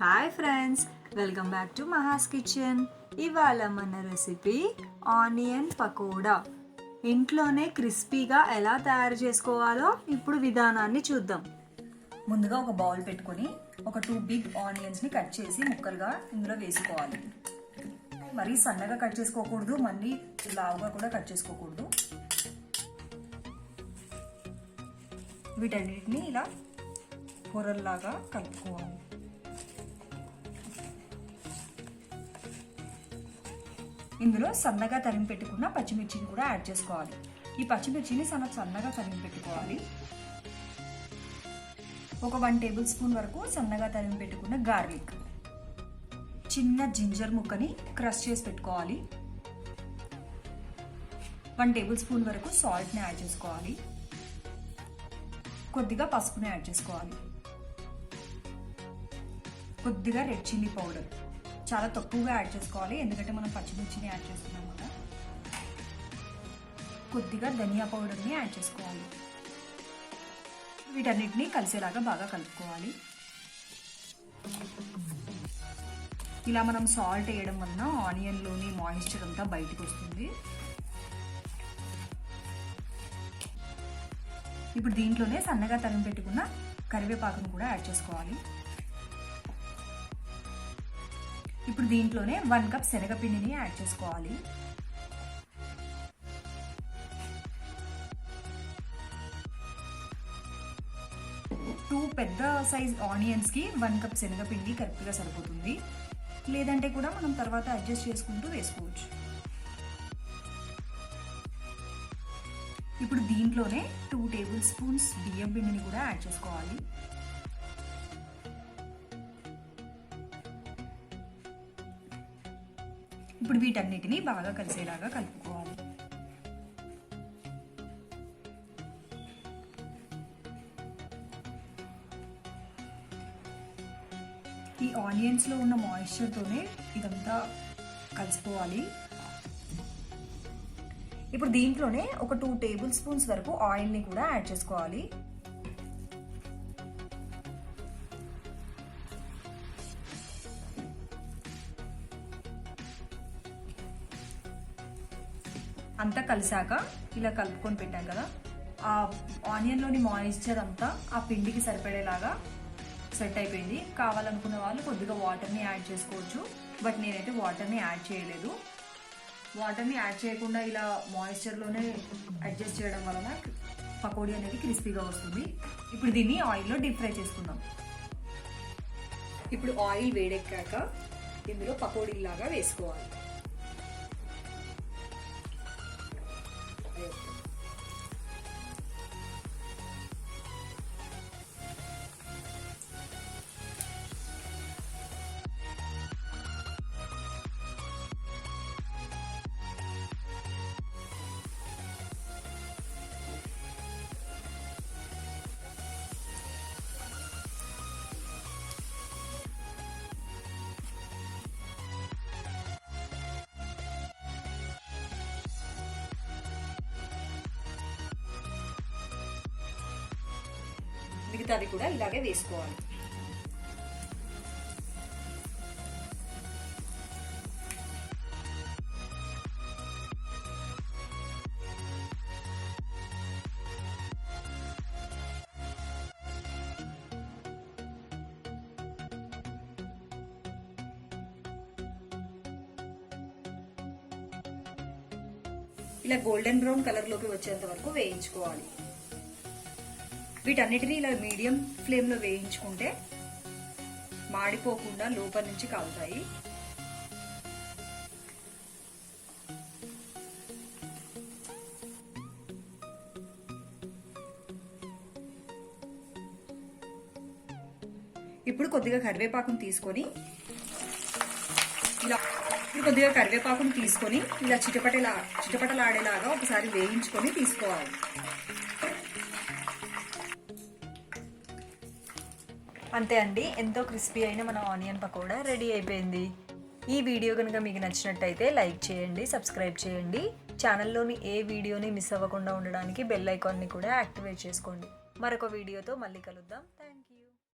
Hi friends, welcome back to Maha's kitchen. ఇవాళ మన recipe onion pakoda. ఇంట్లోనే క్రిస్పీగా ఎలా తయారు చేసుకోవాలో ఇప్పుడు విధానాన్ని చూద్దాం. ముందుగా ఒక బౌల్ పెట్టుకొని ఒక 2 బిగ్ ఆనియన్స్ని కట్ చేసి ముక్కలుగా ఇందులో వేసుకోవాలి. మరీ సన్నగా కట్ చేసుకోకూడదు, మళ్ళీ లావుగా కూడా కట్ చేసుకోకూడదు. వీటన్నిటిని ఇలా పొరల్లాగా కలుపుకోవాలి. ఇందులో సన్నగా తరిమి పెట్టుకున్న పచ్చిమిర్చిని కూడా యాడ్ చేసుకోవాలి. ఈ పచ్చిమిర్చిని సన్నగా తరిమి పెట్టుకోవాలి. ఒక 1 టేబుల్ స్పూన్ వరకు సన్నగా తరిమి పెట్టుకున్న గార్లిక్, చిన్న జింజర్ ముక్కని క్రష్ చేసి పెట్టుకోవాలి. 1 టేబుల్ స్పూన్ వరకు సాల్ట్ని యాడ్ చేసుకోవాలి. కొద్దిగా పసుపుని యాడ్ చేసుకోవాలి. కొద్దిగా రెడ్ చిల్లీ పౌడర్, చాలా తక్కువగా యాడ్ చేసుకోవాలి ఎందుకంటే మనం పచ్చిమిర్చిని యాడ్ చేస్తున్నాం కదా. కొద్దిగా ధనియా పౌడర్ని యాడ్ చేసుకోవాలి. వీటన్నిటిని కలిసేలాగా బాగా కలుపుకోవాలి. ఇలా మనం సాల్ట్ వేయడం వలన ఆనియన్లోని మాయిశ్చర్ అంతా బయటకు వస్తుంది. ఇప్పుడు దీంట్లోనే సన్నగా తరిమి పెట్టుకున్న కరివేపాకును కూడా యాడ్ చేసుకోవాలి. ఇప్పుడు దీంట్లోనే 1 కప్ శనగపిండిని యాడ్ చేసుకోవాలి. టూ పెద్ద సైజ్ ఆనియన్స్కి 1 కప్ శనగపిండి కరెక్ట్గా సరిపోతుంది. లేదంటే కూడా మనం తర్వాత అడ్జస్ట్ చేసుకుంటూ వేసుకోవచ్చు. ఇప్పుడు దీంట్లోనే 2 టేబుల్ స్పూన్స్ బియ్యం పిండిని కూడా యాడ్ చేసుకోవాలి. ఇప్పుడు వీటన్నిటిని బాగా కలిసేలాగా కలుపుకోవాలి. ఈ ఆనియన్స్లో ఉన్న మాయిశ్చర్తోనే ఇదంతా కలిసిపోవాలి. ఇప్పుడు దీంట్లోనే ఒక 2 టేబుల్ స్పూన్స్ వరకు ఆయిల్ని కూడా యాడ్ చేసుకోవాలి. అంతా కలిసాక ఇలా కలుపుకొని పెట్టాం కదా, ఆ ఆనియన్లోని మాయిశ్చర్ అంతా ఆ పిండికి సరిపడేలాగా సెట్ అయిపోయింది. కావాలనుకున్న వాళ్ళు కొద్దిగా వాటర్ని యాడ్ చేసుకోవచ్చు, బట్ నేనైతే వాటర్ని యాడ్ చేయలేదు. వాటర్ని యాడ్ చేయకుండా ఇలా మాయిశ్చర్లోనే అడ్జస్ట్ చేయడం వలన పకోడీ అనేది క్రిస్పీగా వస్తుంది. ఇప్పుడు దీన్ని ఆయిల్లో డీప్ ఫ్రై చేసుకుందాం. ఇప్పుడు ఆయిల్ వేడెక్కాక ఇందులో పకోడీలాగా వేసుకోవాలి. మిగతాది కూడా ఇలాగే వేసుకోవాలి. ఇలా గోల్డెన్ బ్రౌన్ కలర్లోకి వచ్చేంత వరకు వేయించుకోవాలి. వీటన్నిటిని ఇలా మీడియం ఫ్లేమ్లో వేయించుకుంటే మాడిపోకుండా లోపల నుంచి కాలుతాయి. ఇప్పుడు కొద్దిగా కరివేపాకును తీసుకొని ఇలా చిటపటలాడేలాగా ఒకసారి వేయించుకొని తీసుకోవాలి. అంతే అండి, ఎంతో క్రిస్పీ అయిన మన ఆనియన్ పకోడా రెడీ అయిపోయింది. ఈ వీడియో కనుక మీకు నచ్చినట్టయితే లైక్ చేయండి, సబ్స్క్రైబ్ చేయండి. ఛానల్లోని ఏ వీడియోని మిస్ అవ్వకుండా ఉండడానికి బెల్ ఐకాన్ని కూడా యాక్టివేట్ చేసుకోండి. మరొక వీడియోతో మళ్ళీ కలుద్దాం.